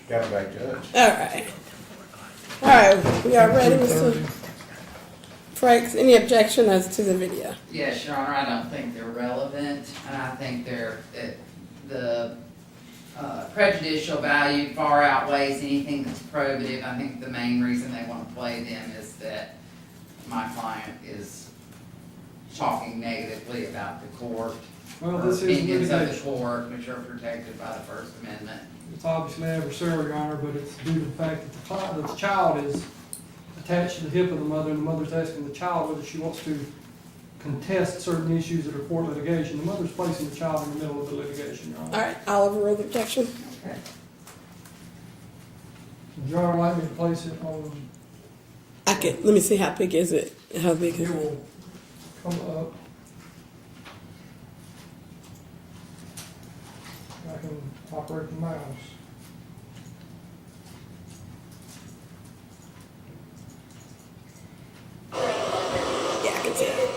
Got it back to us. All right, we are ready, Mr. Frakes. Any objection as to the video? Yes, Your Honor, I don't think they're relevant, and I think the prejudicial value far outweighs anything that's probative. I think the main reason they want to play them is that my client is talking negatively about the court, Well, or this is opinions of the litigation. court, which are protected by the First Amendment. It's obviously adversarial, Your Honor, but it's due to the fact that the child is attached to the hip of the mother, and the mother's asking the child whether she wants to contest certain issues that are court litigation. The mother's placing the child in the middle of the litigation, Your Honor. All right, I'll overrule the objection. Okay. Would Your Honor like me to place it on, Let me see how big is it? How big it is it? will come up. I can operate the mouse. Yeah, I can see it.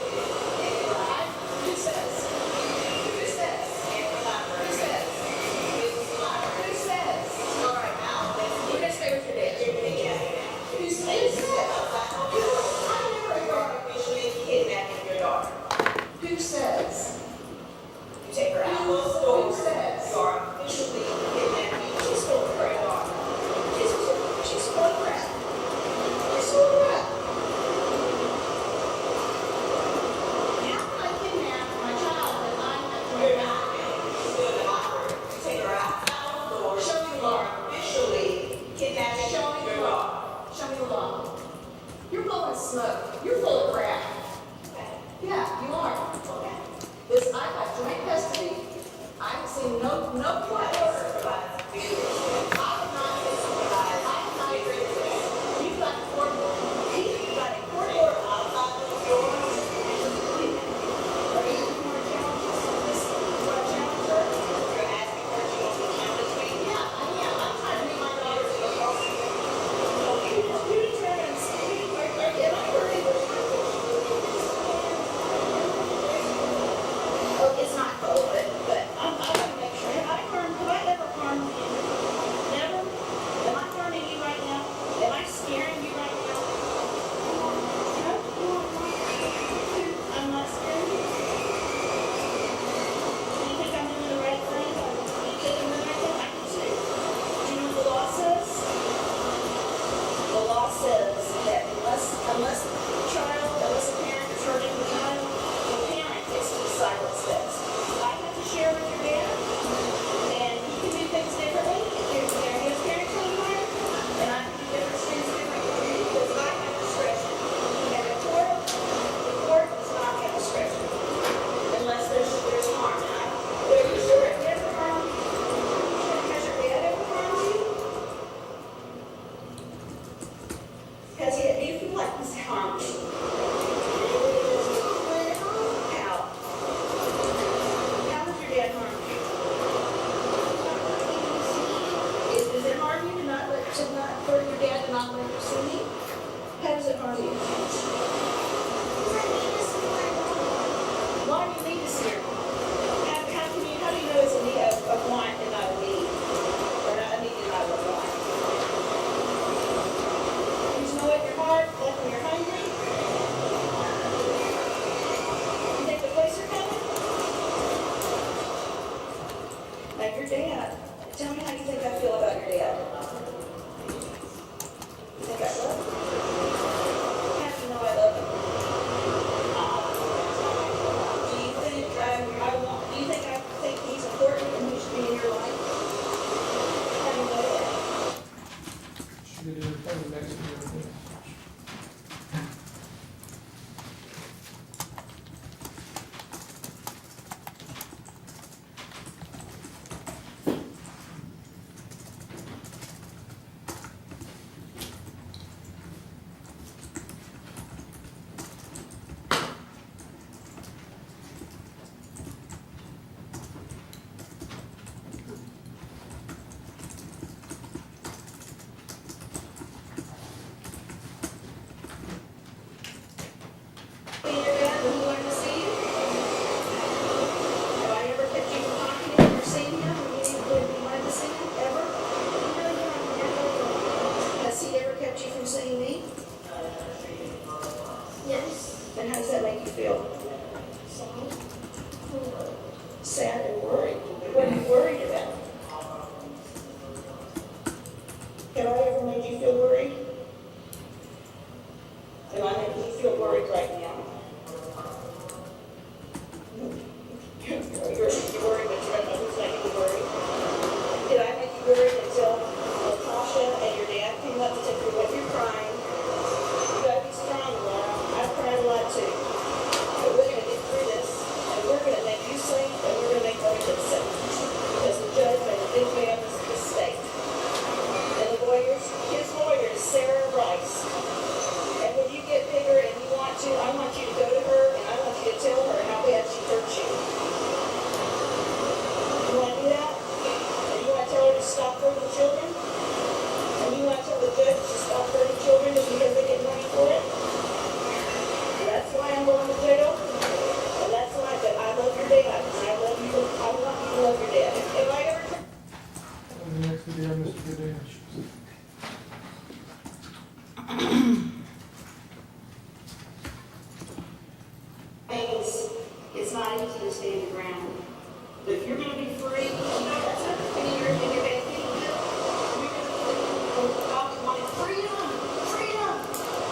Who says? You take her out. Who says? You are officially kidnapping. She's full of crap. She's full of crap. She's full of crap. How can I kidnap my child and I'm not? You're not. You take her out. Show me the law. Officially kidnapping. Show me the law. Show me the law. You're blowing smoke. You're full of crap. Yeah, you are. Okay. This sad and worried. What are you worried about? Have I ever made you feel worried? Am I making you feel worried right now? You're worried, but you don't know who's making you worried. Did I make you worried until Latausha and your dad came up to take you away? You're crying. You gotta be strong, Laura. I've cried a lot too. But we're gonna get through this, and we're gonna make you safe, and we're gonna make other kids safe. Because the judge made a big man mistake. And the lawyers, his lawyer is Sarah Rice. And when you get bigger and you want to, I want you to go to her and I want you to tell her how bad she hurt you. You want to do that? And you want to tell her to stop hurting children? And you want to tell the judge to stop hurting children just because they get money for it? That's why I'm going to jail. And that's why, but I love your dad. And I love you. I want you to love your dad. If I ever Next video, Mr. Goodell. things, it's not easy to stand your ground. But if you're gonna be free, that's not the thing you're gonna get people do. You're gonna God wanted freedom, freedom,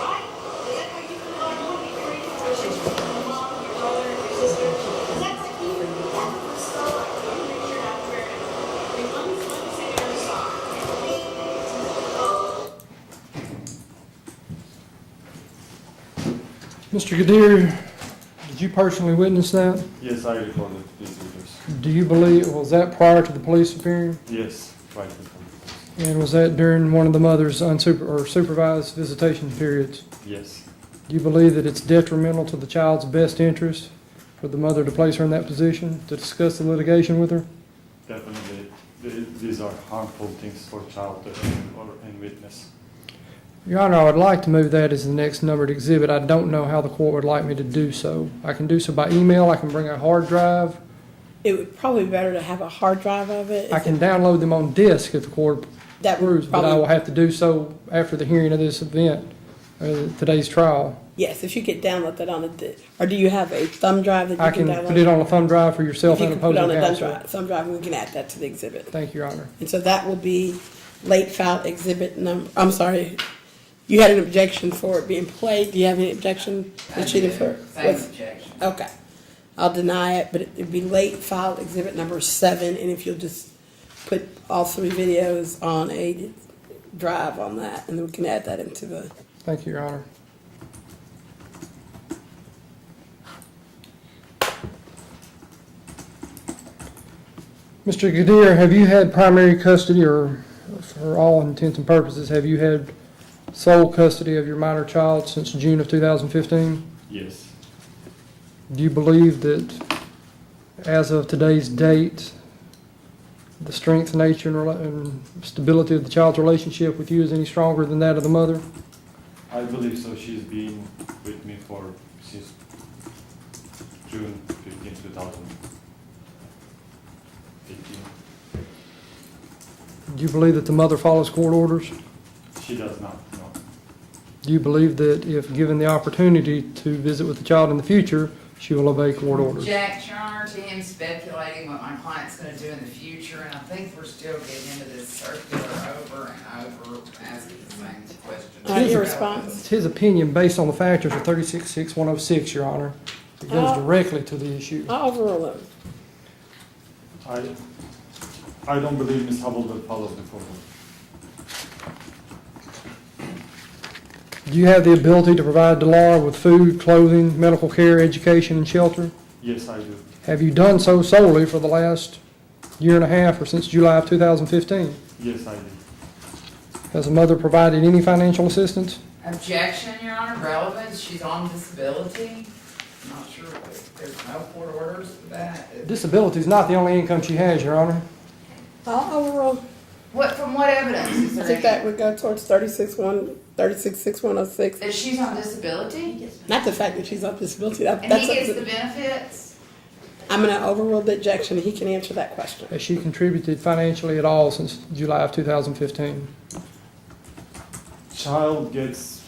right? Is that how you feel like you want to be free from your mom, your brother, your sister? Is that like you? That's the story. I'm gonna make sure I'm wearing it. Let me say the other side. Mr. Goodell, did you personally witness that? Yes, I recorded these videos. Do you believe, was that prior to the police appearing? Yes, right before the police. And was that during one of the mother's supervised visitation periods? Yes, Do you believe that it's detrimental to the child's best interest for the mother to place her in that position, to discuss the litigation with her? definitely. These are harmful things for child and witness. Your Honor, I would like to move that as the next numbered exhibit. I don't know how the court would like me to do so. I can do so by email. I can bring a hard drive. It would probably be better to have a hard drive of it. I can download them on disk if the court That would approves, but I will probably, have to do so after the hearing of this event, today's trial. yes, if you could download that on or do you have a thumb drive that you I can can download? put it on a thumb drive for yourself If you and can put it on opposing a counsel. thumb drive, we can add that to the exhibit. Thank you, Your Honor. And so that will be late file exhibit number, I'm sorry, you had an objection for it being played. Do you have any objection? I That you do. defer? Same What's- objection. Okay. I'll deny it, but it'd be late file exhibit number 7, and if you'll just put all 3 videos on a drive on that, and then we can add that into the, Thank you, Your Honor. Mr. Gadir, have you had primary custody, or for all intents and purposes, have you had sole custody of your minor child since June of 2015? Yes, Do you believe that as of today's date, the strength, nature, and stability of the child's relationship with you is any stronger than that of the mother? I believe so. She's been with me since June 15, 2015. Do you believe that the mother follows court orders? She does not, no. Do you believe that if given the opportunity to visit with the child in the future, she will obey court orders? Object, Your Honor, to him speculating what my client's gonna do in the future, and I think we're still getting into this circular over and over, asking the same question. all right, your response? It's his opinion based on the factors of 366106, Your Honor. It goes directly to the issue. I'll overrule it. I don't believe Ms. Hubble will follow the court order. Do you have the ability to provide Delara with food, clothing, medical care, education, and shelter? Yes, I do. Have you done so solely for the last year and a half or since July of 2015? Yes, I do. Has the mother provided any financial assistance? Objection, Your Honor, relevance, she's on disability. I'm not sure if there's no court orders for that. Disability is not the only income she has, Your Honor. I'll overrule. From what evidence is I there think that any? would go towards 366106. That she's on disability? Not the fact that she's on disability. And he That's gets up the to, benefits? I'm going to overrule the objection. He can answer that question. Has she contributed financially at all since July of 2015? Child gets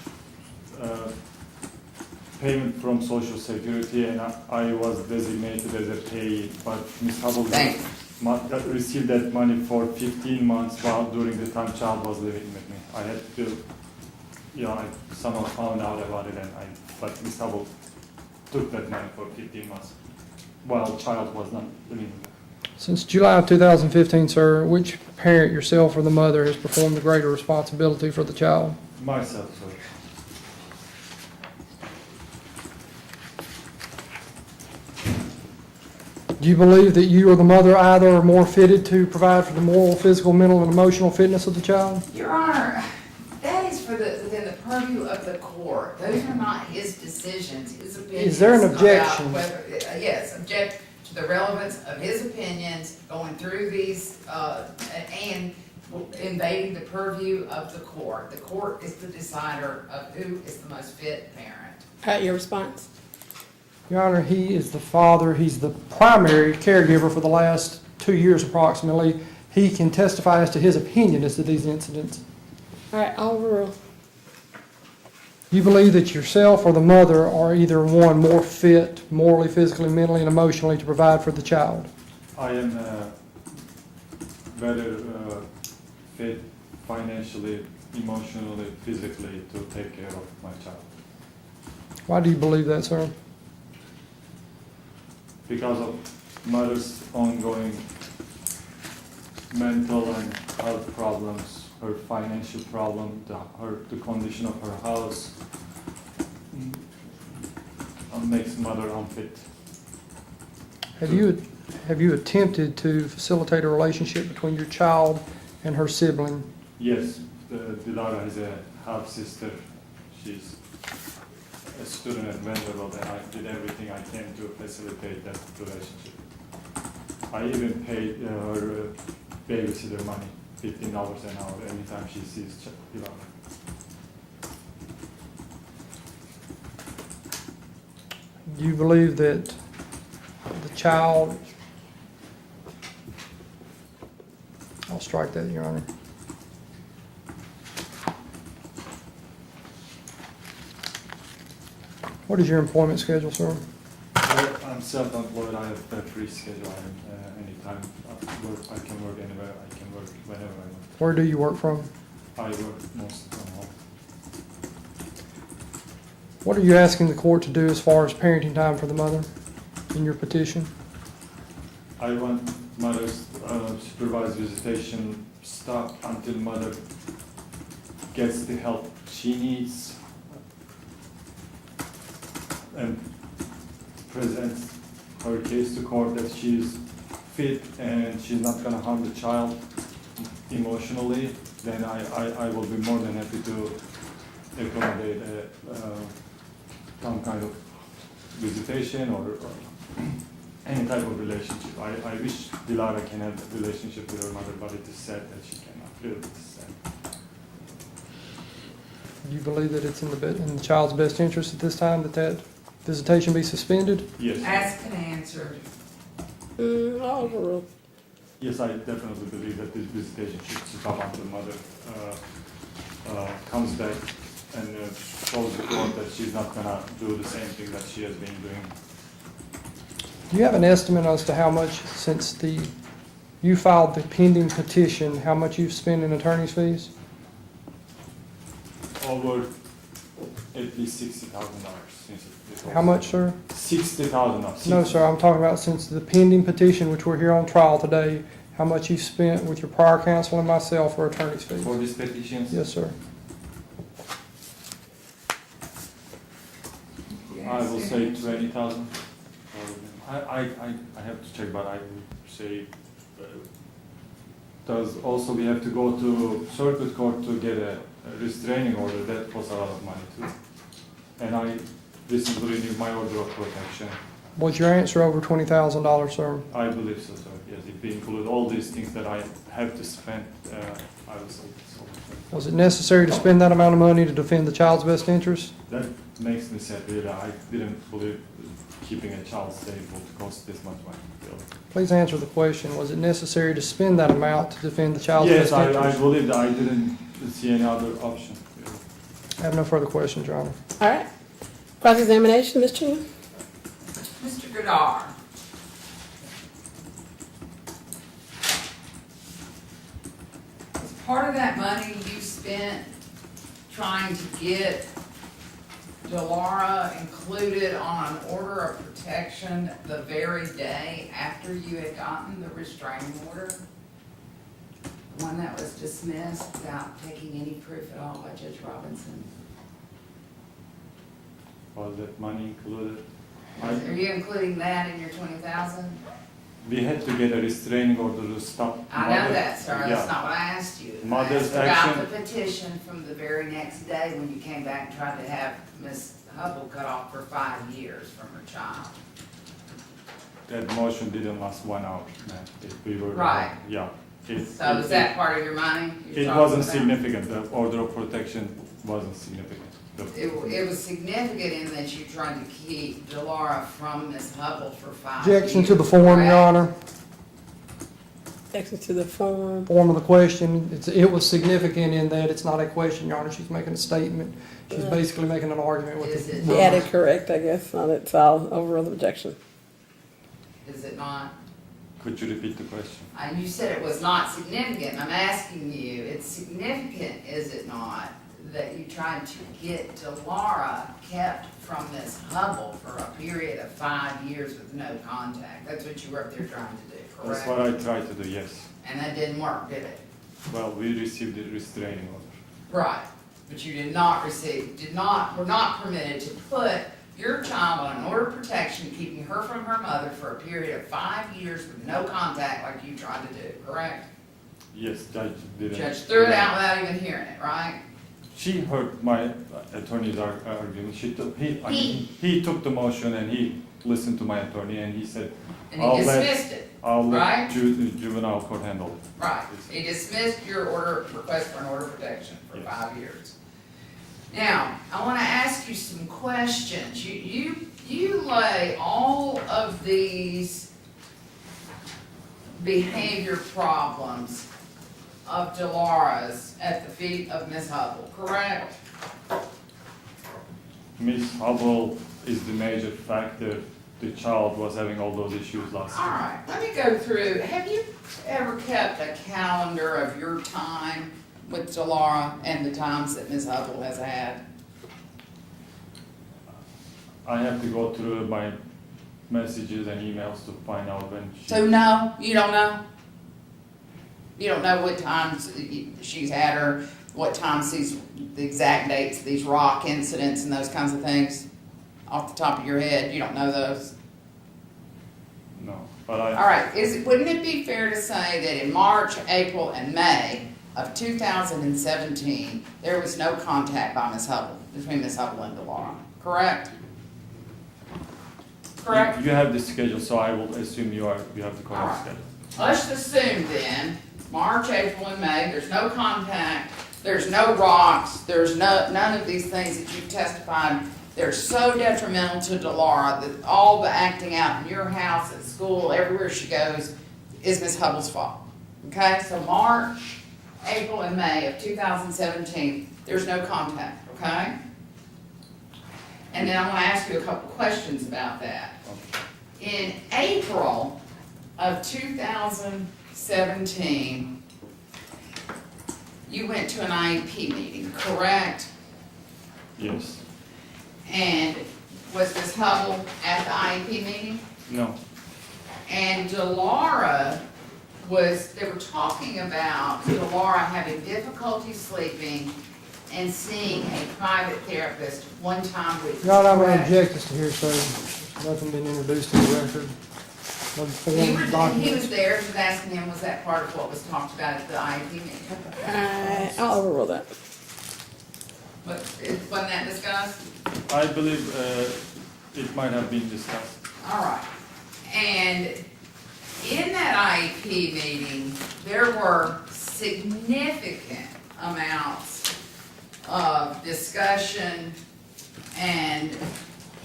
payment from Social Security, and I was designated as a payee, but Ms. Hubble Thank received that money for 15 months while during the time child was living with me. I had to, I somehow found out about it, but Ms. Hubble took that money for 15 months while child was not living with me. Since July of 2015, sir, which parent, yourself or the mother, has performed the greater responsibility for the child? Myself, sir. Do you believe that you or the mother either are more fitted to provide for the moral, physical, mental, and emotional fitness of the child? Your Honor, that is within the purview of the court. Those are not his decisions, his opinions. Is there an about objection? whether- Yes, object to the relevance of his opinions going through these, and invading the purview of the court. The court is the decider of who is the most fit parent. Your response? Your Honor, he is the father, he's the primary caregiver for the last 2 years approximately. He can testify as to his opinion as to these incidents. All right, I'll rule. You believe that yourself or the mother are either one more fit morally, physically, mentally, and emotionally to provide for the child? I am better fit financially, emotionally, physically to take care of my child. Why do you believe that, sir? Because of mother's ongoing mental and health problems, her financial problem, the condition of her house makes mother unfit. Have you attempted to facilitate a relationship between your child and her sibling? Yes, Dilara has a half sister. She's a student at Vanderbilt, and I did everything I can to facilitate that relationship. I even paid her babysitter money, $15 an hour, anytime she sees Dilara. Do you believe that the child, I'll strike that, Your Honor. What is your employment schedule, sir? I'm self-employed. I have a free schedule. Anytime I can work anywhere. I can work whenever I want. Where do you work from? I work mostly from home. What are you asking the court to do as far as parenting time for the mother in your petition? I want mother's supervised visitation stop until mother gets the help she needs and presents her case to court that she's fit and she's not going to harm the child emotionally. Then I will be more than happy to accommodate some kind of visitation or any type of relationship. I wish Dilara can have a relationship with her mother, but it is sad that she cannot. Really, it is sad. Do you believe that it's in the child's best interest at this time that visitation be suspended? Yes. Asked and answered. I'll overrule. Yes, I definitely believe that this visitation should stop until mother comes back and shows the court that she's not gonna do the same thing that she has been doing. Do you have an estimate as to how much, since you filed the pending petition, how much you've spent in attorney's fees? Over at least $60,000 since it How much, sir? $60,000. No, sir, I'm talking about since the pending petition, which we're here on trial today, how much you've spent with your prior counsel and myself for attorney's fees? For these petitions? Yes, sir. I will say 20,000. I have to check, but I would say, does also we have to go to circuit court to get a restraining order. That costs a lot of money too. And I recently renewed my order of protection. Was your answer over $20,000, sir? I believe so, sir. Yes, if we include all these things that I have to spend, I will say so. Was it necessary to spend that amount of money to defend the child's best interest? That makes me sad, really. I didn't believe keeping a child safe would cost this much money. Really. Please answer the question. Was it necessary to spend that amount to defend the child's best Yes, interest? I believe that I didn't see any other option. Really. I have no further questions, Your Honor. All right. Cross-examination, Ms. Chingham? Mr. Goodar. Was part of that money you spent trying to get Delara included on an order of protection the very day after you had gotten the restraining order? The one that was dismissed without taking any proof at all by Judge Robinson? Was that money included? Are you including that in your 20,000? We had to get a restraining order to stop. I know that, sir, that's Yeah. not what I asked you. Mother's I asked action- about the petition from the very next day when you came back and tried to have Ms. Hubble cut off for 5 years from her child. That motion didn't last 1 hour, man. We were. Right. Yeah. So is that part of your money? you're It talking wasn't about? significant, the order of protection wasn't significant. It was significant in that you tried to keep Delara from Ms. Hubble for 5 Objection years. to the form, Your correct? Honor. Objection to the form. Form of the question, it was significant in that it's not a question, Your Honor. She's making a statement. She's basically making an argument with Is it. it He added correct, I guess, on it, so I'll overrule the objection. Is it not? Could you repeat the question? You said it was not significant. I'm asking you, it's significant, is it not, that you tried to get Delara kept from Ms. Hubble for a period of 5 years with no contact? That's what you were up there trying to do, That's correct? what I tried to do, yes. And that didn't work, did it? Well, we received the restraining order. Right, but you did not were not permitted to put your child on an order of protection, keeping her from her mother for a period of 5 years with no contact like you tried to do, correct? Yes, judge didn't. Judge threw it out without even hearing it, right? She heard my attorney's argument. He took the motion and he listened to my attorney and he said, And I'll he let- dismissed it, I'll Right. let juvenile court handle it. right? He dismissed your request for an order of protection for Yes. 5 years. Now, I wanna ask you some questions. You lay all of these behavior problems of Delara's at the feet of Ms. Hubble, correct? Miss Hubble is the major factor. The child was having all those issues last All year. right, let me go through, have you ever kept a calendar of your time with Delara and the times that Ms. Hubble has had? I have to go through my messages and emails to find out when she. So no, you don't know? You don't know what times she's had her, what times the exact dates, these rock incidents and those kinds of things? Off the top of your head, you don't know those? No, but All right, wouldn't it be fair to say that in March, April, and May of 2017, there was no contact by Ms. Hubble, between Ms. Hubble and Delara, correct? Correct? You have the schedule, so I will assume you have the All correct right. schedule. Let's assume then, March, April, and May, there's no contact, there's no rocks, there's none of these things that you've testified. They're so detrimental to Delara that all the acting out in your house, at school, everywhere she goes, is Ms. Hubble's fault. Okay, so March, April, and May of 2017, there's no contact, okay? And then I want to ask you a couple questions about that. In April of 2017, you went to an IEP meeting, correct? Yes. And was Ms. Hubble at the IEP meeting? No. And Delara they were talking about Delara having difficulty sleeping and seeing a private therapist one time a week. Your Honor, I'm going to correct? object this to hearsay. There's nothing been introduced to the record. No form, He was documents. there, she was asking him, was that part of what was talked about at the IEP meeting? I'll overrule that. Wasn't that discussed? I believe it might have been discussed. All right. And in that IEP meeting, there were significant amounts of discussion and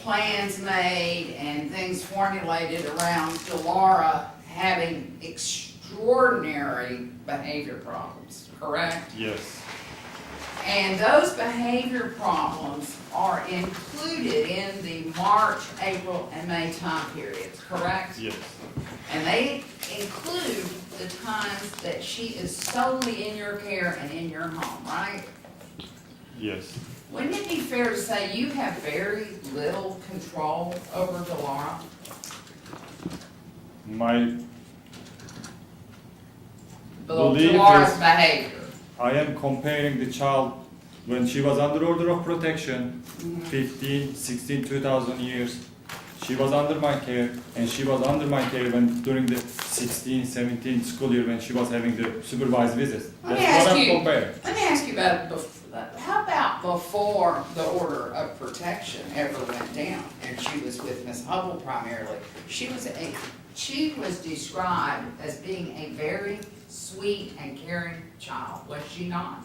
plans made and things formulated around Delara having extraordinary behavior problems, correct? Yes. And those behavior problems are included in the March, April, and May time periods, correct? Yes. And they include the times that she is solely in your care and in your home, right? Yes. Wouldn't it be fair to say you have very little control over Delora? My belief Delora's is- behavior. I am comparing the child when she was under order of protection, 15, 16, 2000 years. She was under my care, and she was under my care when during the 16, 17 school year when she was having the supervised visits. Let me That's ask what I'm you- comparing. Let me ask you about, how about before the order of protection ever went down and she was with Ms. Hubble primarily? She was described as being a very sweet and caring child, was she not?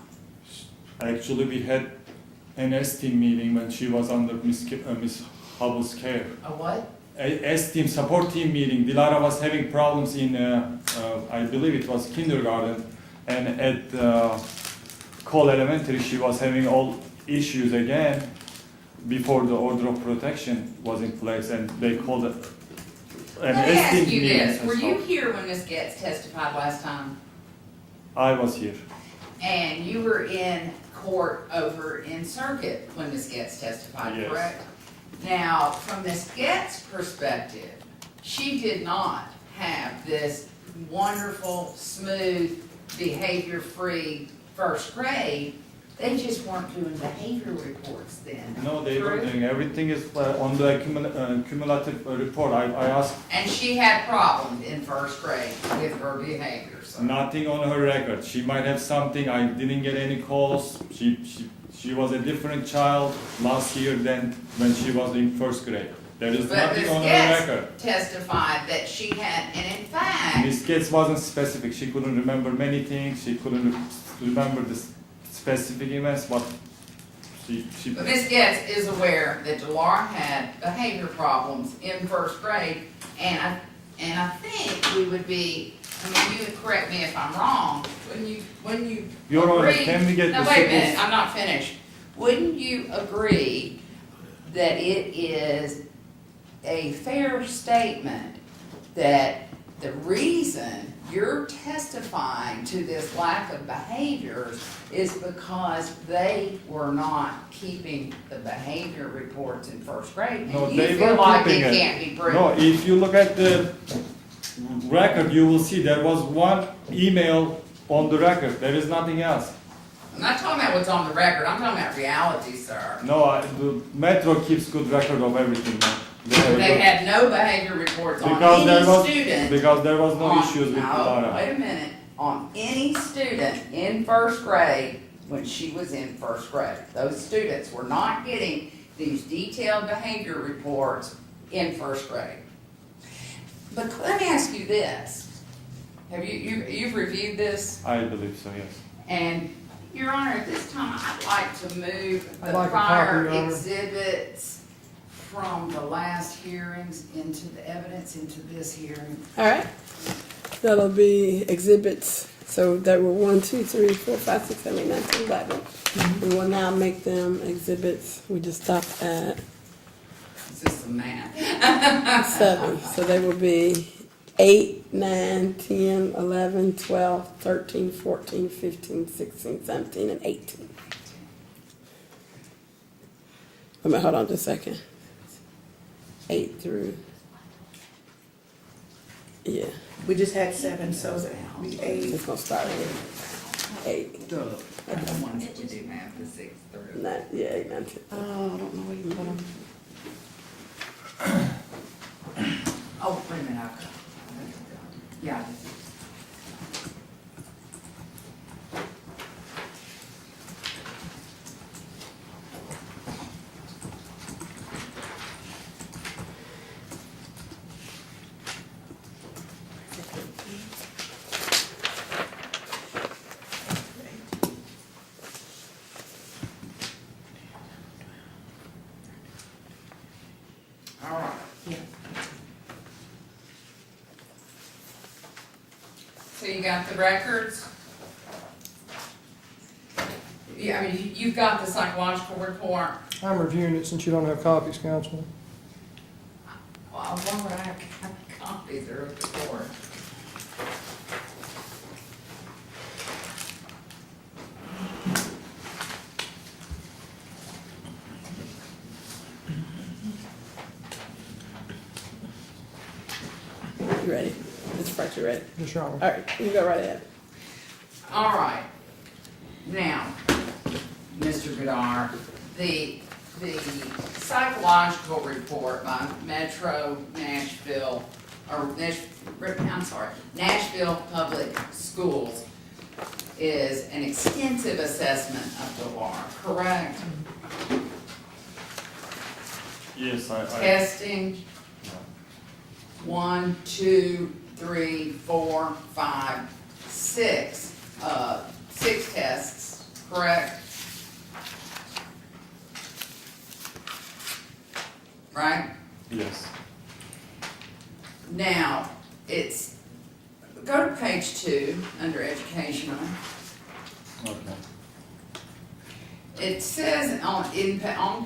Actually, we had an S-team meeting when she was under Miss Hubble's care. A what? A S-team support team meeting. Dilara was having problems in, I believe it was kindergarten, and at Cole Elementary, she was having all issues again before the order of protection was in place, and they called it an Let me S-team ask you meeting. this, and were you stuff. here when Ms. Getz testified last time? I was here. And you were in court over in circuit when Ms. Getz testified, Yes. correct? Now, from Ms. Getz's perspective, she did not have this wonderful, smooth, behavior-free first grade. They just weren't doing behavior reports then. No, they were True? doing, everything is on the cumulative report. I asked And she had problems in first grade with her behavior, so. nothing on her record. She might have something. I didn't get any calls. She was a different child last year than when she was in first grade. There is But nothing Ms. on her Getz record. testified that she had, and in fact, Miss Gates wasn't specific. She couldn't remember many things. She couldn't remember the specific events, but she but Ms. Getz is aware that Delora had behavior problems in first grade, and I think we would be, I mean, you correct me if I'm wrong, when you Your Honor, agree- can we get Now, the wait a minute, simple- I'm not finished. Wouldn't you agree that it is a fair statement that the reason you're testifying to this lack of behaviors is because they were not keeping the behavior reports in first grade? No, And you they feel were like keeping it it. can't be proven? No, if you look at the record, you will see there was one email on the record. There is nothing else. I'm not talking about what's on the record, I'm talking about reality, sir. No, the Metro keeps good record of everything. Now. have a They good- had no behavior reports on because there any was student. because there was no on- issues with no, Dilara. wait a minute, on any student in first grade when she was in first grade. Those students were not getting these detailed behavior reports in first grade. But let me ask you this, have you've reviewed this? I believe so. Yes. And, Your Honor, at this time, I'd like to move I'd the like a copy, prior Your Honor. exhibits from the last hearings into the evidence into this hearing. All right. That'll be exhibits. So there were 1, 2, 3, 4, 5, 6, 7, 8, 9, 10, 11. We will now make them exhibits. We just stopped at It's just the math. 7. So they will be 8, 9, 10, 11, 12, 13, 14, 15, 16, 17, and 18. Wait a minute, hold on just a second. 8 through. Yeah, We just had 7, so that we 8. it's gonna start with 8. I'm the ones that would do math to 6 through. 9, yeah, 8, 9, 10. Oh, I don't know where you put them. Oh, wait a minute, I've got, yeah. All right. Yeah. So you got the records? I mean, you've got the psychological report. I'm reviewing it since you don't have copies, Councilman. Well, why would I have copies of the report? You ready? Mr. Frank, you ready? Yes, Your Honor. All right, you go right ahead. All right. Now, Mr. Goodar, the psychological report by Metro Nashville, Nashville Public Schools is an extensive assessment of Delora, correct? Yes, I. Testing, 1, 2, 3, 4, 5, 6, 6 tests, correct? Right? Yes. Now, go to page 2, under educational. Okay. It says on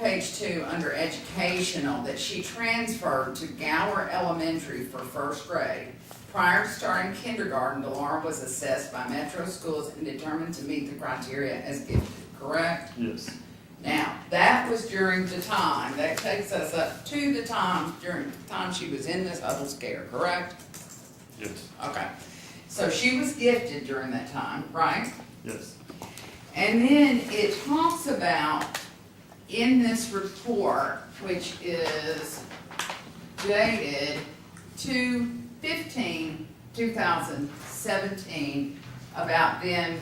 page 2, under educational, that she transferred to Gower Elementary for first grade. Prior to starting kindergarten, Delora was assessed by Metro Schools and determined to meet the criteria as gifted, correct? Yes. Now, that was during the time, that takes us up to the time, during the time she was in this Hubble scare, correct? Yes. Okay, so she was gifted during that time, right? Yes. And then it talks about, in this report, which is dated 2/15/2017, about them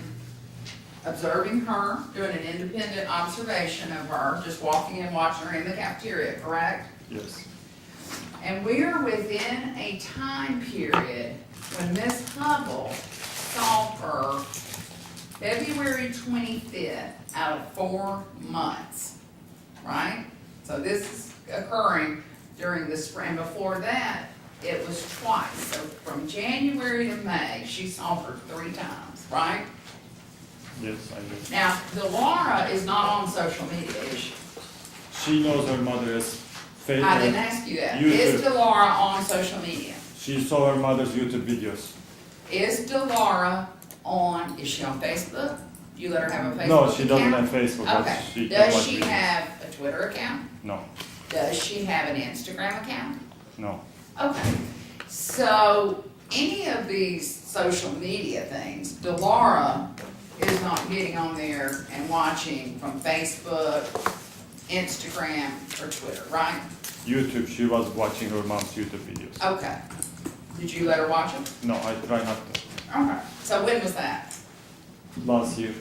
observing her, doing an independent observation of her, just walking in, watching her in the cafeteria, correct? Yes. And we are within a time period when Miss Hubble saw her February 25th out of 4 months, right? So this is occurring during the spring. Before that, it was twice. So from January to May, she saw her 3 times, right? Yes, I do. Now, Delora is not on social media, is she? She knows her mother is Faith. I didn't ask you that. YouTube. Is Delora on social media? She saw her mother's YouTube videos. Is Delora is she on Facebook? You let her have a Facebook No, she doesn't account? have Facebook, but Okay. she can Does watch she videos. have a Twitter account? No, Does she have an Instagram account? no. Okay, so any of these social media things, Delora is not getting on there and watching from Facebook, Instagram, or Twitter, right? YouTube, she was watching her mom's YouTube videos. Okay. Did you let her watch them? No, I try not to. Okay. So when was that? Last year.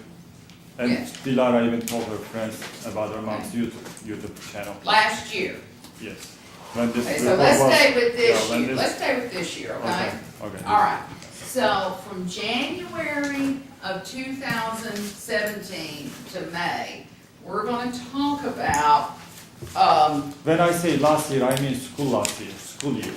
And Yes. Dilara even told her friends about her mom's YouTube channel. Last year. Yes. When this Okay, so report let's was- stay with this yeah, when year. this- Let's stay with this year, okay? Okay. All right, so from January of 2017 to May, we're gonna talk about, When I say last year, I mean school year,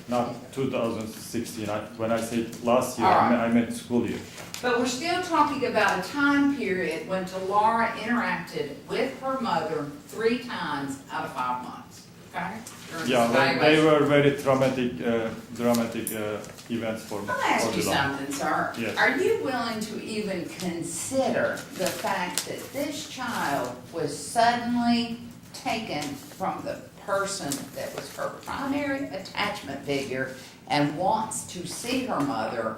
not 2016. When I say last year, All right. I meant school year. but we're still talking about a time period when Delora interacted with her mother 3 times out of 5 months, okay? During Yeah, this well, they evaluation. were very dramatic events for me. Let me ask you Delora. something, sir. Yes. Are you willing to even consider the fact that this child was suddenly taken from the person that was her primary attachment figure and wants to see her mother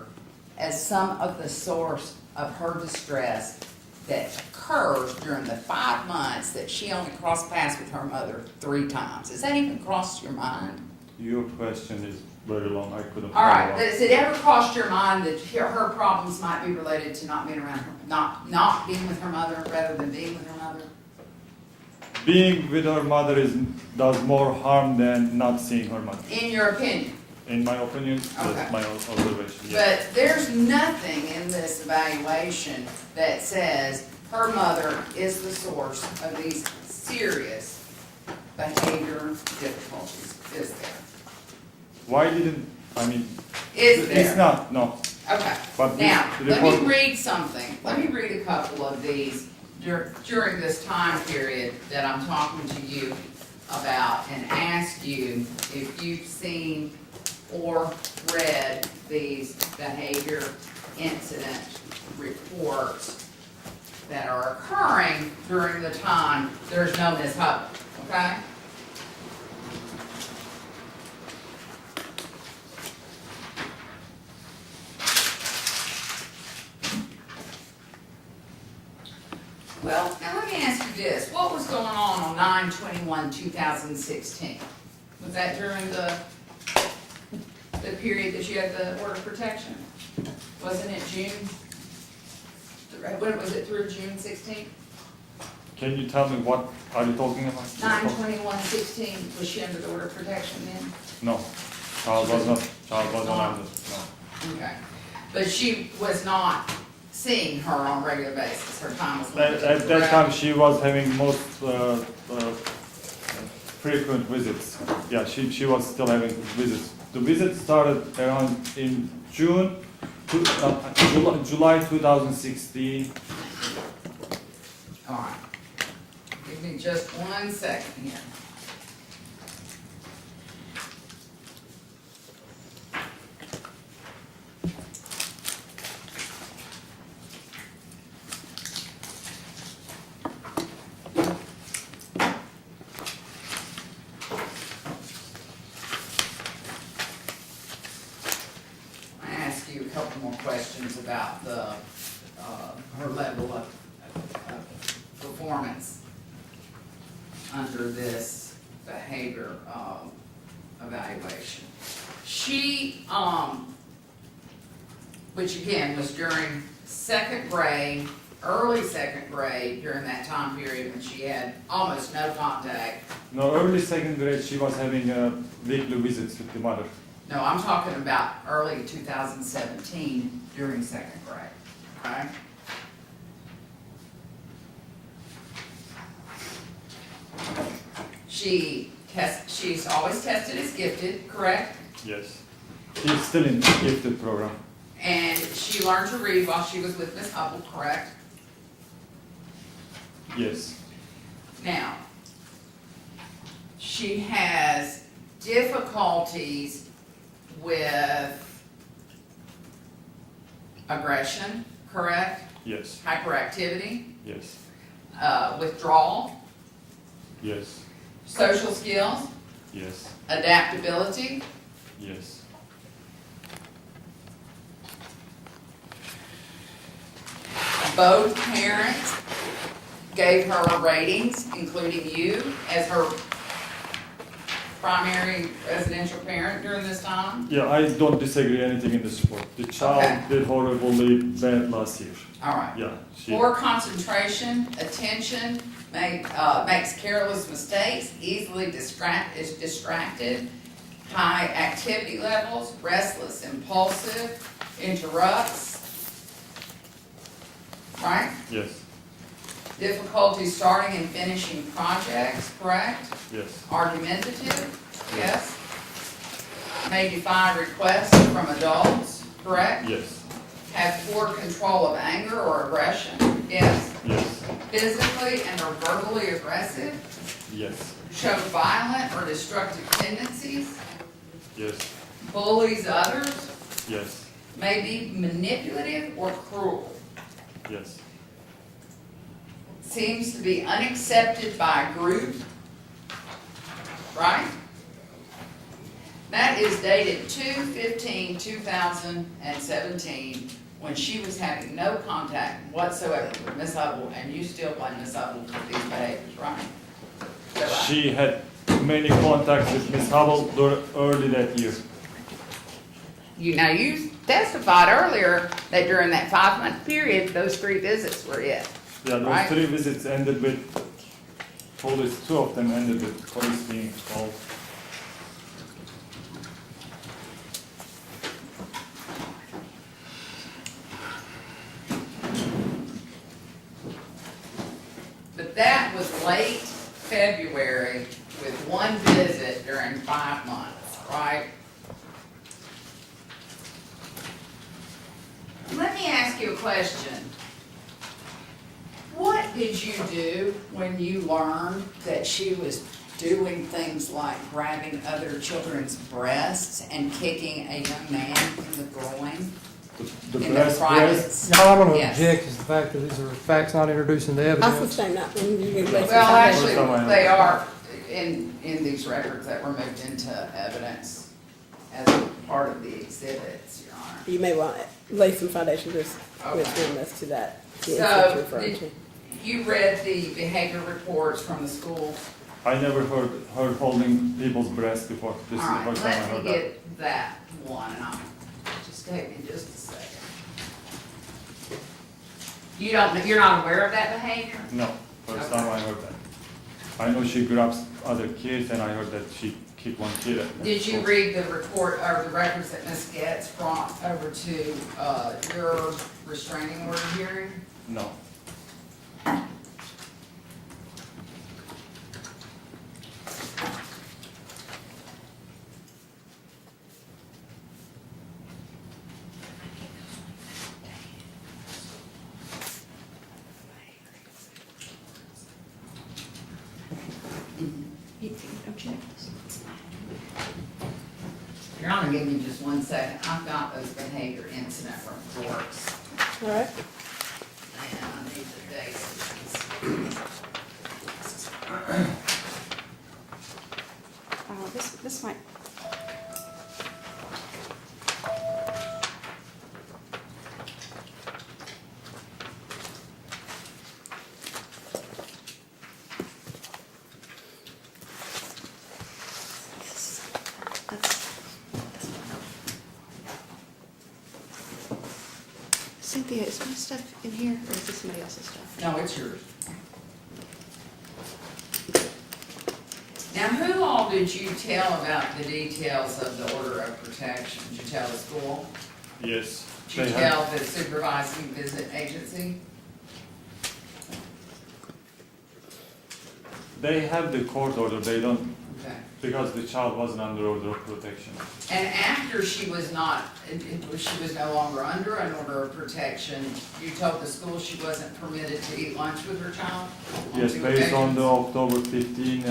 as some of the source of her distress that occurs during the 5 months that she only crossed paths with her mother 3 times? Has that even crossed your mind? Your question is very long, I couldn't All right, follow up. has it ever crossed your mind that her problems might be related to not being around her, not being with her mother rather than being with her mother? Being with her mother does more harm than not seeing her mother. In your opinion? In my opinion, Okay. that's my observation, yes. But there's nothing in this evaluation that says her mother is the source of these serious behavior difficulties, is there? Why didn't, Is there? it's not, no. Okay, But now, this let me report- read something. Let me read a couple of these during this time period that I'm talking to you about and ask you if you've seen or read these behavior incident reports that are occurring during the time there's no Ms. Hubble, okay? Well, now let me ask you this, what was going on 9/21/2016? Was that during the period that you had the order of protection? Wasn't it June? When was it through June 16th? Can you tell me what are you talking about? 9/21/16, was she under the order of protection then? No, child was not under, no. Okay, but she was not seeing her on a regular basis, her time was limited, At that correct? time, she was having most frequent visits. Yeah, she was still having visits. The visits started around in July 2016. All right, give me just 1 second here. I ask you a couple more questions about the, her level of performance under this behavior evaluation. She, which again was during second grade, early second grade, during that time period when she had almost no contact. No, early second grade, she was having weekly visits with the mother. No, I'm talking about early 2017 during second grade, okay? She's always tested as gifted, correct? Yes. She's still in the gifted program. And she learned to read while she was with Miss Hubble, correct? Yes. Now, she has difficulties with aggression, correct? Yes. Hyperactivity, Yes. withdrawal, Yes. social skills, Yes. adaptability, Yes. both parents gave her ratings, including you, as her primary residential parent during this time? Yeah, I don't disagree anything in this report. The child Okay. did horribly bad last year. All right. Yeah, she. Poor concentration, attention, makes careless mistakes, easily is distracted, high activity levels, restless, impulsive, interrupts, right? Yes. Difficulty starting and finishing projects, correct? Yes. Argumentative, yes? May defy requests from adults, correct? Yes. Have poor control of anger or aggression, yes? Yes. Physically and or verbally aggressive, Yes. show violent or destructive tendencies, Yes. bullies others, Yes. may be manipulative or cruel, Yes. seems to be unaccepted by a group, right? That is dated 2/15/2017, when she was having no contact whatsoever with Miss Hubble, and you still blame Miss Hubble for these behaviors, right? Is that right? She had many contacts with Miss Hubble early that year. You testified earlier that during that 5-month period, those 3 visits were it. Yeah, those Right. 3 visits ended with police, 2 of them ended with police being called. But that was late February with 1 visit during 5 months, right? Let me ask you a question. What did you do when you learned that she was doing things like grabbing other children's breasts and kicking a young man in the groin? The In breast, the private. breast, Y'all, I'm gonna Yes. object is the fact that these are facts not introduced into I'll evidence. sustain that one. You can lay some Well, foundation. actually, they are in these records that were moved into evidence as part of the exhibits, Your Honor. You may want to lay some foundation just with Okay. him as to that. the instance So, you're referring to. you read the behavior reports from the school? I never heard her holding people's breasts before. This is the Alright, first time I let heard me that. get that one, and I'll, just take me just a second. You're not aware of that behavior? No, first Okay. time I heard that. I know she grabs other kids, and I heard that she kicked one kid. at Did you school. read the report, or the records that Ms. Getz brought over to, your restraining order hearing? No. Your Honor, give me just one second. I've got those behavior incident reports, All right. and I need the dates. This might. Cynthia, is my stuff in here, or is this somebody else's stuff? No, it's yours. Now, who all did you tell about the details of the order of protection? Did you tell the school? Yes. Did you They have- tell the supervising visit agency? They have the court order, they don't, Okay. because the child wasn't under order of protection. And after she was not, she was no longer under an order of protection, you told the school she wasn't permitted to eat lunch with her child? Yes, two based on the occasions? October 15,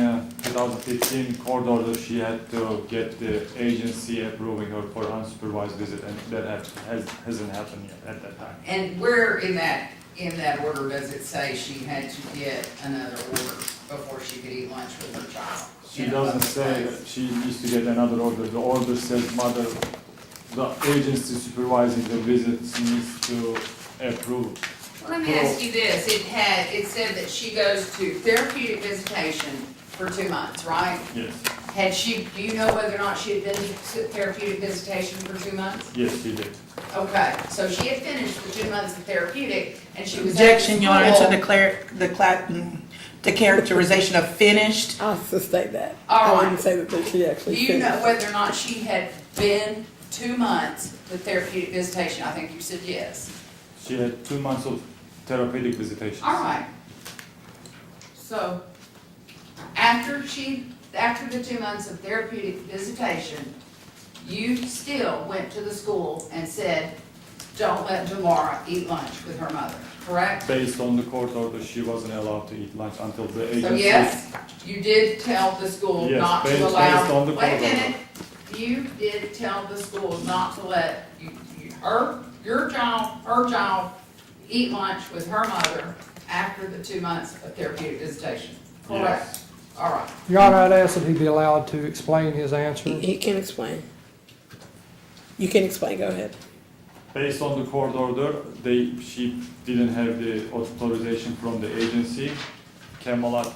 2015 court order, she had to get the agency approving her for unsupervised visit, and that hasn't happened yet at that time. And where in that order does it say she had to get another order before she could eat lunch with her child? She in a doesn't public say place? that she needs to get another order. The order says the agency supervising the visits needs to approve. Well, let me ask you this, it said that she goes to therapeutic visitation for 2 months, right? Yes, Do you know whether or not she had been to therapeutic visitation for 2 months? yes, she did. Okay, so she had finished the 2 months of therapeutic, and she was at Objection, Your Honor, to school. the characterization of finished. I'll sustain that. All I right. wouldn't say that she Do actually you know finished. whether or not she had been 2 months to therapeutic visitation? I think you said yes. She had 2 months of therapeutic visitation. All right. So, after the 2 months of therapeutic visitation, you still went to the school and said, don't let Jamara eat lunch with her mother, correct? Based on the court order, she wasn't allowed to eat lunch until the agency. So yes, you did tell the school Yes, not based to allow. on the Wait a court order. minute, you did tell the school not to let her child eat lunch with her mother after the 2 months of therapeutic visitation, correct? Yes. All right. Your Honor, I'd ask that he be allowed to explain his answer. He can explain. You can explain, go ahead. Based on the court order, she didn't have the authorization from the agency. Camelot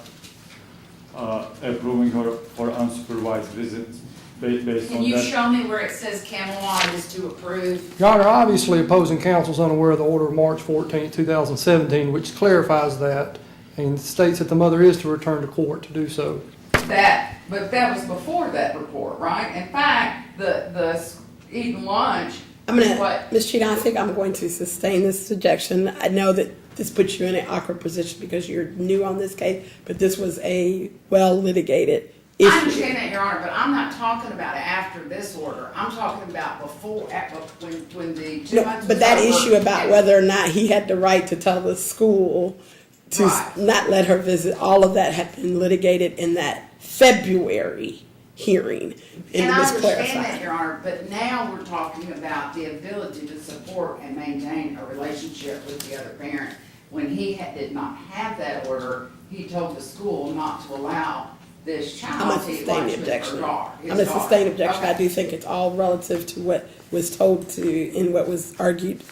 approving her for unsupervised visits based Can on you that. show me where it says Camelot is to approve? Your Honor, obviously opposing counsel is unaware of the order of March 14, 2017, which clarifies that and states that the mother is to return to court to do so. But that was before that report, right? In fact, the eating lunch I'm is gonna, what, Ms. Cheatham, I think I'm going to sustain this objection. I know that this puts you in an awkward position because you're new on this case, but this was a well litigated I issue. understand that, Your Honor, but I'm not talking about after this order. I'm talking about before, when the 2 No, months was but that over. issue about whether or not he had the right to tell the school to Right. not let her visit. All of that had been litigated in that February hearing, and And it I was understand that, clarified. Your Honor, but now we're talking about the ability to support and maintain a relationship with the other parent. When he did not have that order, he told the school not to allow this I'm child gonna to sustain watch the with her objection. daughter. I'm gonna sustain objection. I Okay. do think it's all relative to what was told to, and what was argued.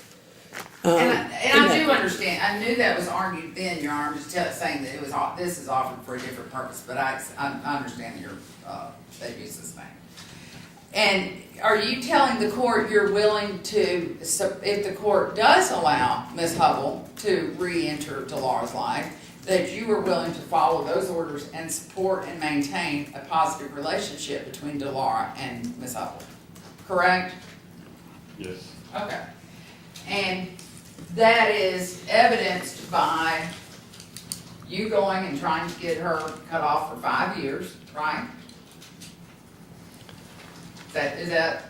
And in I that- do understand, I knew that was argued then, Your Honor, I'm just saying that it was, this is offered for a different purpose, but I understand your, that use this thing. And are you telling the court you're willing to, if the court does allow Ms. Hubble to re-enter Delara's life, that you are willing to follow those orders and support and maintain a positive relationship between Delara and Ms. Hubble? Correct? Yes. Okay. And that is evidenced by you going and trying to get her cut off for 5 years, right? Is that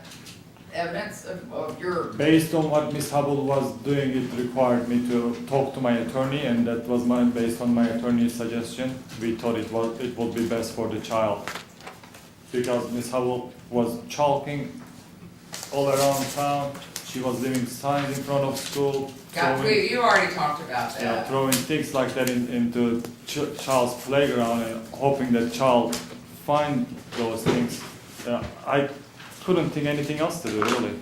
evidence of your, Based on what Miss Hubble was doing, it required me to talk to my attorney, and that was based on my attorney's suggestion. We thought it would be best for the child, because Miss Hubble was chalking all around town. She was leaving signs in front of school, you already talked about that. throwing things like that into child's playground and hoping that child find those things. I couldn't think anything else to do, really.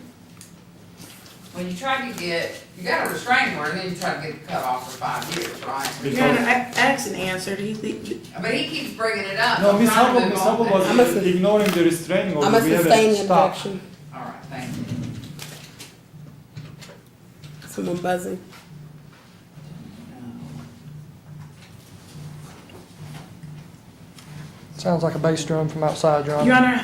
When you tried to you got a restraining order, and then you tried to get it cut off for 5 years, right? Because- Your Honor, I asked and answered. But he keeps bringing it up. No, I'm Miss trying to Hubble, move Miss on. Hubble I'm a- was ignoring the restraining order. I'm gonna We had to sustain the stop. objection. All right, thank you. Someone buzzing. Sounds like a bass drum from outside, Your Honor. Your Honor,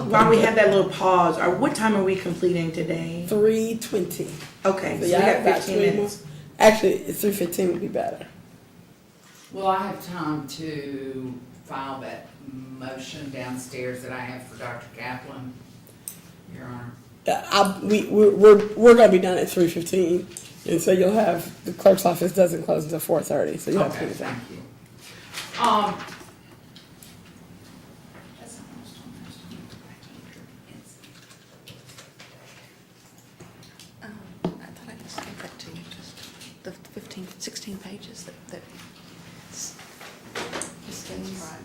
while we have that little pause, what time are we completing today? 3:20. Okay, So so we y'all got have about 15 3 minutes. more. Actually, 3:15 would be better. Will I have time to file that motion downstairs that I have for Dr. Kaplan, Your Honor? We're gonna be done at 3:15, and so you'll have, the clerk's office doesn't close until 4:30, so you'll have Okay, plenty of time. thank you. That's not what I was talking about. I was talking about the I thought I just gave that to you, just the 15, 16 pages that. Right.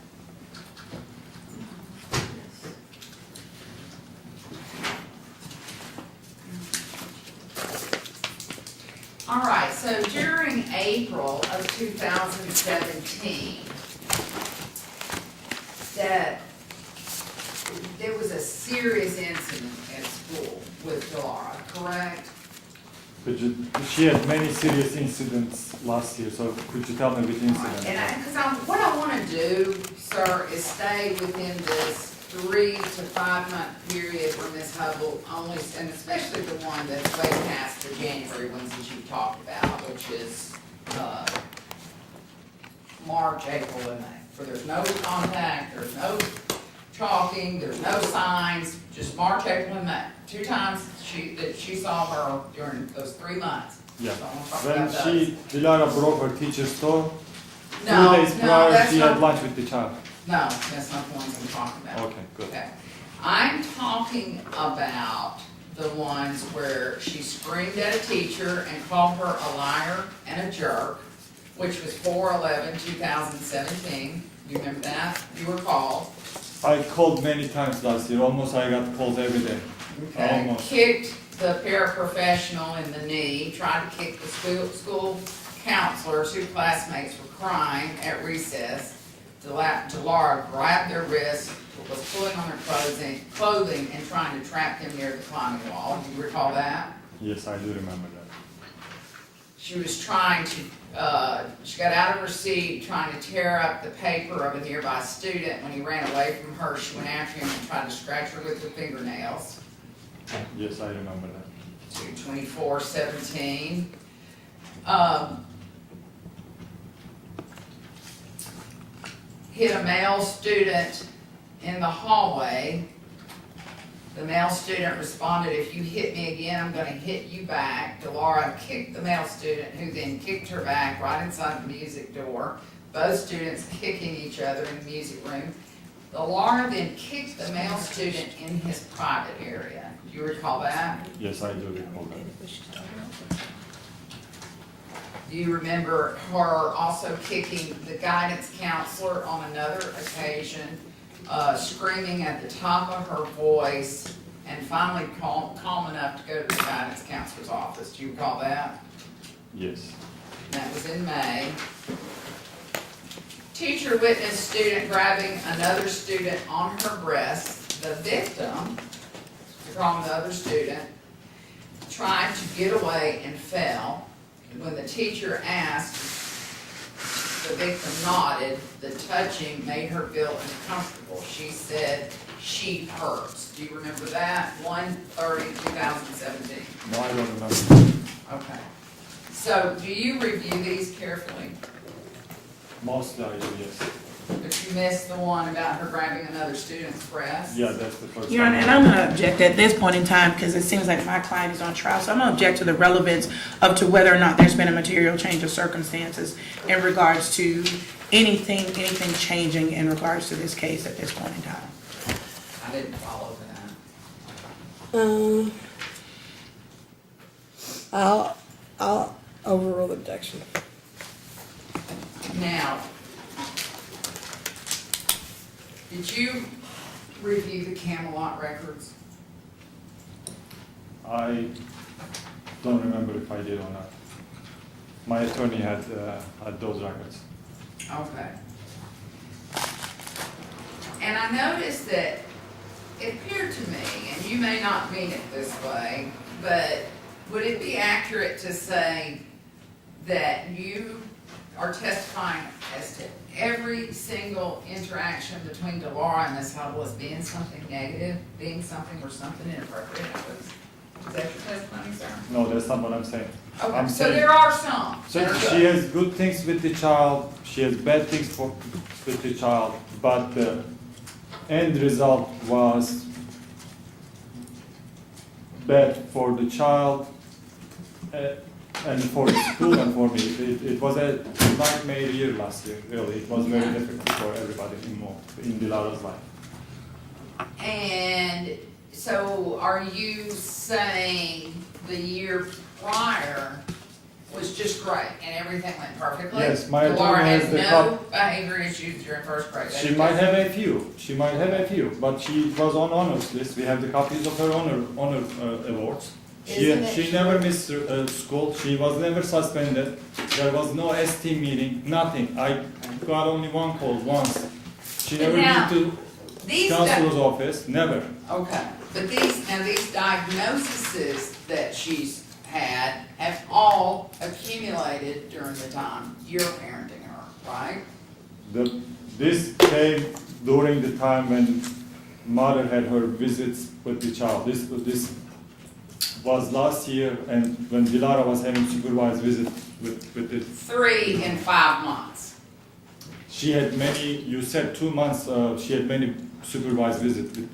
All right, so during April of 2017, that there was a serious incident at school with Delara, correct? She had many serious incidents last year, so could you tell me which incident? And what I want to do, sir, is stay within this 3 to 5 month period where Ms. Hubble only, and especially the one that's way past the January ones that you talked about, which is, March, April, and May. For there's no contact, there's no talking, there's no signs, just March, April, and May. 2 times that she saw her during those 3 months. Yeah. So I wanna talk When about those. Dilara broke her teacher's toe, No, 2 days no, prior, that's she had not, lunch with the child. no, that's not the ones I'm talking about. Okay, good. Okay. I'm talking about the ones where she screamed at a teacher and called her a liar and a jerk, which was 4/11/2017. You remember that? You were called. I called many times last year, almost I got calls every day. Okay. Almost. Kicked the paraprofessional in the knee, tried to kick the school counselors, 2 classmates were crying at recess. Delara grabbed their wrists, was pulling on their clothing and trying to trap them near the climbing wall. Do you recall that? Yes, I do remember that. She was trying to, she got out of her seat, trying to tear up the paper of a nearby student. When he ran away from her, she went after him and tried to scratch her with her fingernails. Yes, I remember that. 2/24/17. Hit a male student in the hallway The male student responded, "If you hit me again, I'm gonna hit you back." Delora kicked the male student, who then kicked her back right inside the music door, both students kicking each other in the music room. Delora then kicked the male student in his private area. Do you recall that? Yes, I do recall that. Do you remember her also kicking the guidance counselor on another occasion, screaming at the top of her voice, and finally calm enough to go to the guidance counselor's office? Do you recall that? Yes. That was in May. Teacher witnessed student grabbing another student on her breast. The victim, to call the other student, tried to get away and fell. When the teacher asked, the victim nodded. The touching made her feel uncomfortable. She said, "She hurts." Do you remember that? 1/30/2017. No, I don't remember. Okay. So do you review these carefully? Mostly I do, yes. But you missed the one about her grabbing another student's breast? Yeah, that's the first Your Honor, time. and I'm gonna object at this point in time, because it seems like my client is on trial, so I'm gonna object to the relevance of to whether or not there's been a material change of circumstances in regards to anything changing in regards to this case at this point in time. I didn't follow that. I'll overrule the objection. Now, did you review the Camelot records? I don't remember if I did or not. My attorney had those records. Okay. And I noticed that it appeared to me, and you may not mean it this way, but would it be accurate to say that you are testifying as to every single interaction between Delora and Ms. Hubble as being something negative, being something where something inappropriate happens? Is that your testimony, sir? No, that's not what I'm saying. Okay, I'm so saying- there are some. So that are she good. has good things with the child, she has bad things with the child, but the end result was bad for the child and for the school and for me. It was a nightmare year last year, really. It was very difficult for everybody involved in Dilara's life. And so are you saying the year prior was just great and everything went perfectly? Yes, my Delora attorney has had the no behavior issues during first grade? She might have a few, but she was on honors list. We have the copies of her honor awards. Isn't it She never missed school. She was never suspended. There was no ST meeting, nothing. I got only one call once. She never Now, been to These counselor's office, never. Okay, but these diagnoses that she's had have all accumulated during the time you're parenting her, right? This came during the time when mother had her visits with the child. This was last year, and when Dilara was having supervised visits with the 3 and 5 months. she had many, you said 2 months, she had many supervised visits with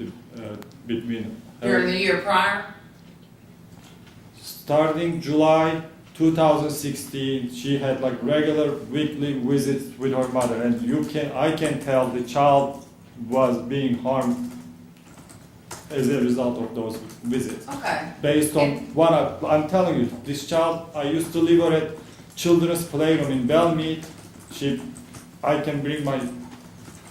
between her. During the year prior? Starting July 2016, she had like regular weekly visits with her mother, and I can tell the child was being harmed as a result of those visits. Okay. Based on what I'm telling you, this child, I used to live her at Children's Playroom in Belmead. I can bring my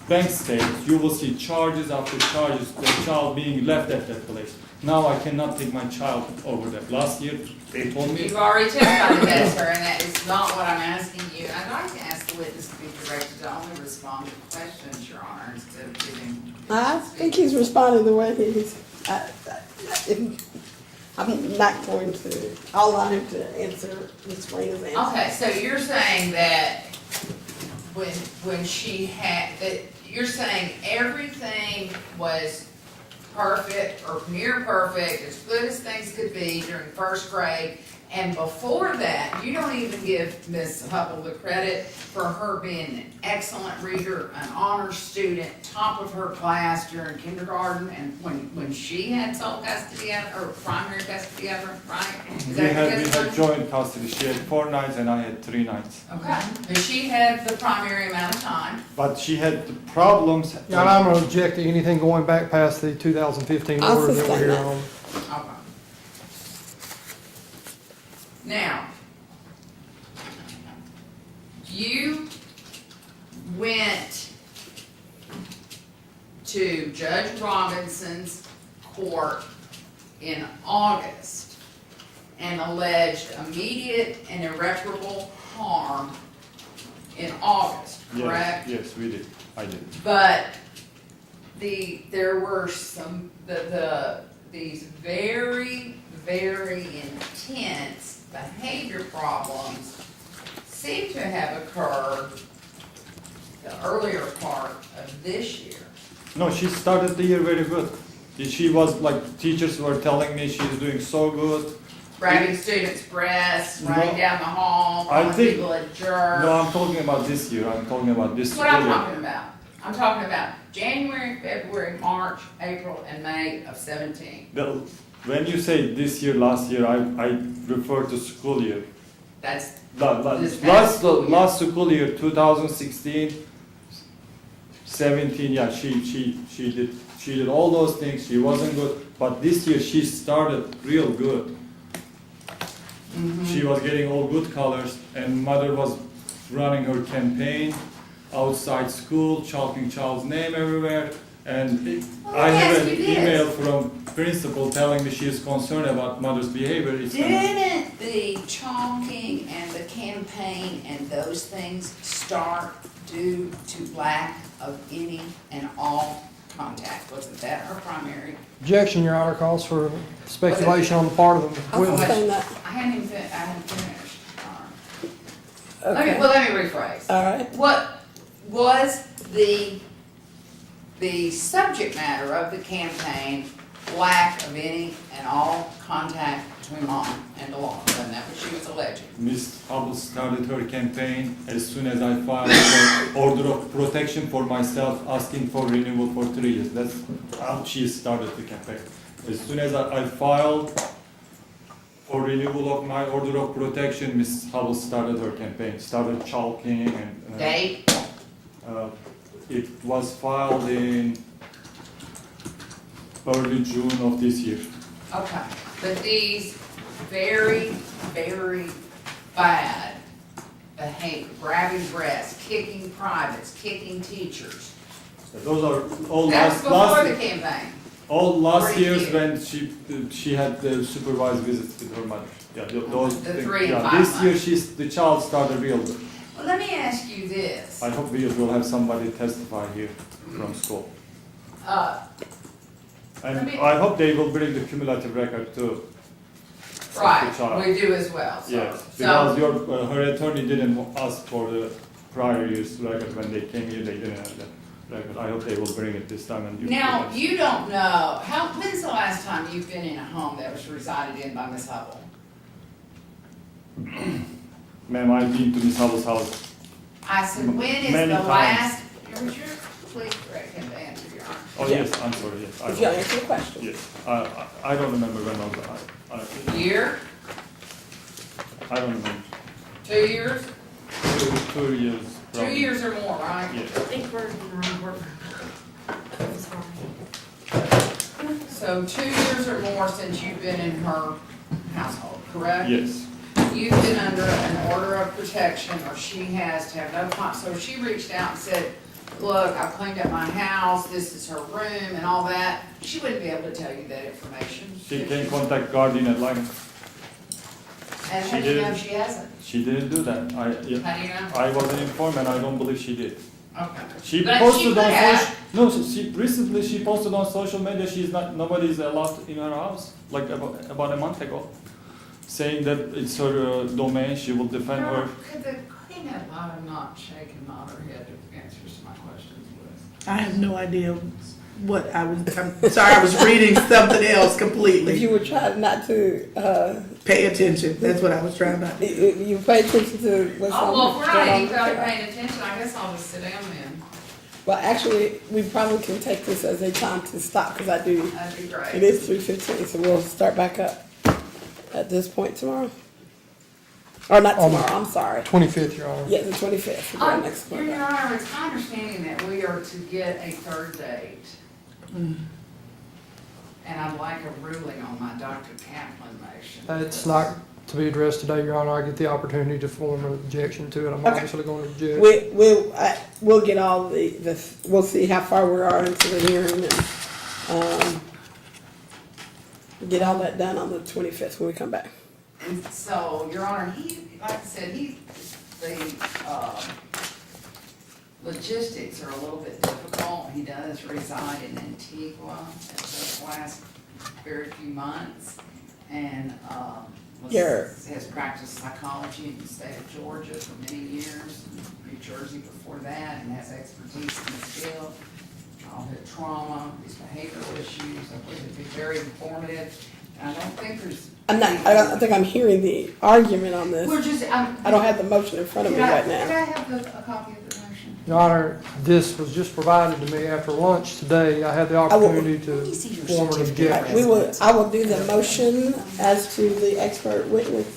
bank statements. You will see charges after charges, the child being left at that place. Now I cannot take my child over there. Last year, they told me. You've already testified against her, and that is not what I'm asking you. I'd like to ask the witness to be directed to only respond to questions, Your Honor, instead of giving. I think he's responding the way he's, I'm not going to, I'll allow him to answer Ms. Reina's answer. Okay, so you're saying that when she had, that you're saying everything was perfect or near perfect, as good as things could be during first grade, And before that, you don't even give Ms. Hubble the credit for her being an excellent reader, an honors student, top of her class during kindergarten, and when she had sole custody of, or primary custody of her, right? Is We that had because- joint custody. She had 4 nights and I had 3 nights. Okay, but she had the primary amount of time. But she had the problems. Yeah, and I'm gonna object to anything going back past the 2015 I'll order that we're sustain here that. on. Okay. Now, you went to Judge Robinson's court in August and alleged immediate and irreparable harm in August, correct? Yes, we did. I did. But there were some, these very, very intense behavior problems seem to have occurred the earlier part of this year. No, she started the year very good. She was like, teachers were telling me she's doing so good. Grabbing students' breasts, running No, down the hall, I calling think- people a jerk. No, I'm talking about this year. I'm talking about this That's what I'm school year. talking about. I'm talking about January, February, March, April, and May of 17. When you say this year, last year, I refer to school year. That's This past Last school year. last school year, 2016, 17. Yeah, she did all those things. She wasn't good, but this year she started real good. She was getting all good colors, and mother was running her campaign outside school, chalking child's name everywhere. And Well, I let me have ask an you this. email from principal telling me she is concerned about mother's behavior. It's gonna- Didn't the chalking and the campaign and those things start due to lack of any and all contact? Wasn't that her primary? Objection, Your Honor, calls for speculation on the part of the I'll witness. sustain that. I hadn't finished. All right. Okay. Let me rephrase. All right. What was the subject matter of the campaign, lack of any and all contact between mom and the law? Wasn't that what she was alleging? Miss Hubble started her campaign as soon as I filed for order of protection for myself, asking for renewal for 3 years. That's how she started the campaign. As soon as I filed for renewal of my order of protection, Miss Hubble started her campaign, started chalking and. Date? It was filed in early June of this year. Okay, but these very, very bad behavior, grabbing breasts, kicking privates, kicking teachers, Those are all that's last. before the campaign. All last 3 years years. when she had the supervised visits with her mother. Yeah, those. The things. 3 and Yeah, 5 this year months. the child started real good. Well, let me ask you this. I hope we will have somebody testify here from school. And Let me- I hope they will bring the cumulative record too. Right, child. we do as well, so. Yes, So, because her attorney didn't ask for the prior year's record when they came here, they didn't have that record. I hope they will bring it this time and you. now, you don't know, when's the last time you've been in a home that was resided in by Ms. Hubble? Ma'am, I've been to Miss Hubble's house. I said, when is the Many times. last, would you please direct him to answer your honor? Oh, yes, I'm sorry, yes. I If you'll will. answer the question. Yes, I don't remember when I Year, I don't remember. 2 years? 2 years. 2 probably. years or more, right? Yes. I think we're in the wrong order. I'm sorry. So 2 years or more since you've been in her household, correct? Yes, You've been under an order of protection, or she has to have no so if she reached out and said, look, I cleaned up my house, this is her room and all that, she wouldn't be able to tell you that information. she can contact guardian ad litem. And she how do you know did. she hasn't? She didn't do that. How do you know? I wasn't informed and I don't believe she did. Okay. She But posted could on have. social, no, recently she posted on social media, nobody's allowed in her house, like about a month ago, saying that it's her domain, she will defend her. Could the guardian ad litem not shake and nod her head to answers to my questions with? I have no idea What I'm sorry, I was reading something else If completely. you would try not to, Pay attention, that's what I was trying to. you pay attention to what's on. Oh, well, if we're not going on. anybody paying attention, I guess I'll just sit down then. Well, actually, we probably can take this as a time to stop, because That'd be it great. is 3:15, so we'll start back up at this point tomorrow. Or not tomorrow, I'm sorry. 25th, Your Honor. Yeah, the 25th, we'll go next Your one. Honor, it's my understanding that we are to get a third date. And I'd like a ruling on my Dr. Kaplan motion. It's not to be addressed today, Your Honor. I get the opportunity to form an objection to it. I'm Okay. obviously going to object. We'll get all we'll see how far we are into the hearing and, get all that done on the 25th when we come back. And so, Your Honor, like I said, logistics are a little bit difficult. He does reside in Antigua for the last very few months, and has practiced psychology in the state of Georgia for many years, New Jersey before that, and has expertise in this field. Childhood trauma, these behavioral issues. I believe it'd be very informative. And I don't think there's. I don't think I'm hearing the argument on We're this. just. I don't have the motion in front of me right Could now. I have a copy of the motion? Your Honor, this was just provided to me after lunch today. I had the opportunity to form an objection. I will do the motion as to the expert witness.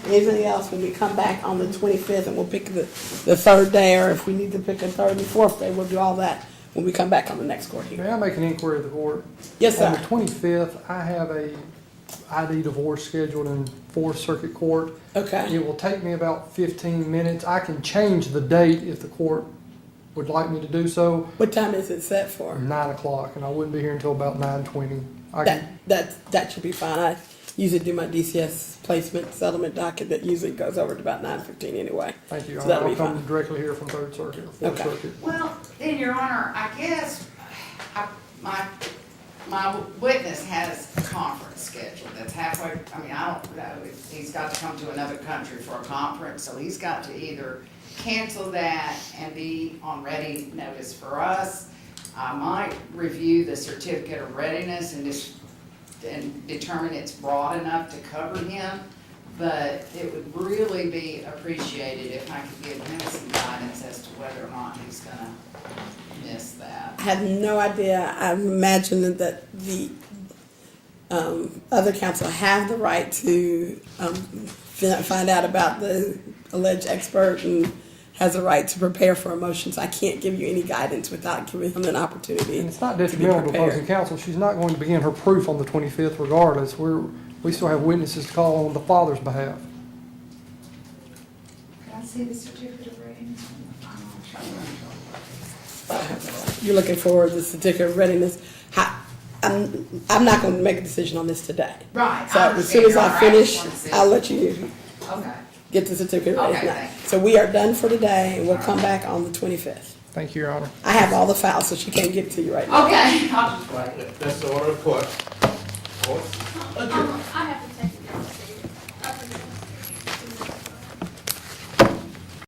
Anything else when we come back on the 25th, and we'll pick the third day, or if we need to pick a third and fourth day, we'll do all that when we come back on the next court hearing. May I make an inquiry of the court? Yes, On the sir. 25th, I have a ID divorce scheduled in 4th Circuit Court. Okay. It will take me about 15 minutes. I can change the date if the court would like me to do so. What time is it set for? 9 o'clock, and I wouldn't be here until about 9:20. I can, That should be fine. I usually do my DCS placement settlement docket that usually goes over to about 9:15 anyway. thank you, Your So Honor. that'll I'll be come fine. directly here from 3rd Circuit or 4th Okay. Circuit. Well, then, Your Honor, I guess my witness has a conference scheduled that's halfway, I mean, I don't know, he's got to come to another country for a conference, so he's got to either cancel that and be on ready notice for us. I might review the certificate of readiness and determine it's broad enough to cover him, but it would really be appreciated if I could give him some guidance as to whether or not he's gonna miss that. I had no idea. I imagined that the other counsel have the right to find out about the alleged expert and has a right to prepare for a motion. So I can't give you any guidance without giving him an opportunity. And it's not to be detrimental to prepared. opposing counsel. She's not going to begin her proof on the 25th regardless. We still have witnesses to call on the father's behalf. Can I see the certificate of readiness? You're looking for the certificate of readiness. I'm not going to make a decision on this today. Right. So as soon as I finish, I'll let you Okay. get the certificate of Okay, readiness. thank you. So we are done for today, and we'll come back on the 25th. Thank you, Your Honor. I have all the files, so she can't get it to you right now. Okay, I'll just wait. That's the order of court. I